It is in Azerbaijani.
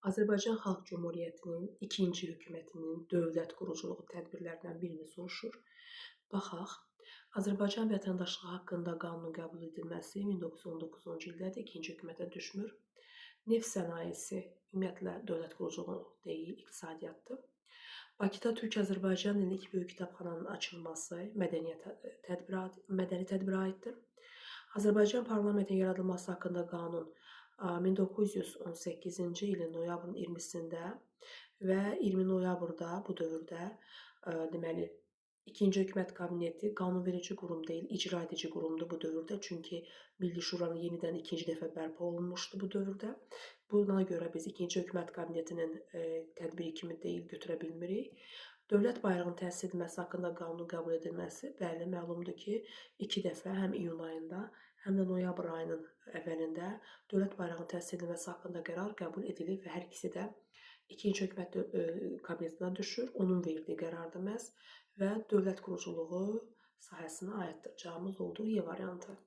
Azərbaycan Xalq Cümhuriyyətinin ikinci hökumətinin dövlət quruculuğu tədbirlərindən birini soruşur. Baxaq. Azərbaycan vətəndaşlığı haqqında qanunun qəbul edilməsi 1919-cu ildə ikinci hökumətə düşmür. Neft sənayesi ümumiyyətlə dövlət quruculuğu deyil, iqtisadiyyatdır. Bakıda Türk-Azərbaycan ilk böyük kitabxananın açılması mədəni tədbirə aiddir. Azərbaycan parlamentinin yaradılması haqqında qanun 1918-ci ilin noyabrın 20-sində və 20 noyabrda bu dövrdə deməli İkinci hökumət kabineti qanunverici qurum deyil, icra edici qurumdur bu dövrdə. Çünki Milli Şuranın yenidən ikinci dəfə bərpa olunmuşdu bu dövrdə. Buna görə biz ikinci hökumət kabinetinin tədbiri kimi deyil götürə bilmirik. Dövlət bayrağının təsis edilməsi haqqında qanunun qəbul edilməsi bəli, məlumdur ki, 2 dəfə həm iyun ayında, həm də noyabr ayının əvvəlində dövlət bayrağının təsis edilməsi haqqında qərar qəbul edilib və hər ikisi də ikinci hökumət kabinetinə düşür. Onun verdiyi qərardır məhz və dövlət quruculuğu sahəsinə aiddir. Cavabımız olduğu E variantı.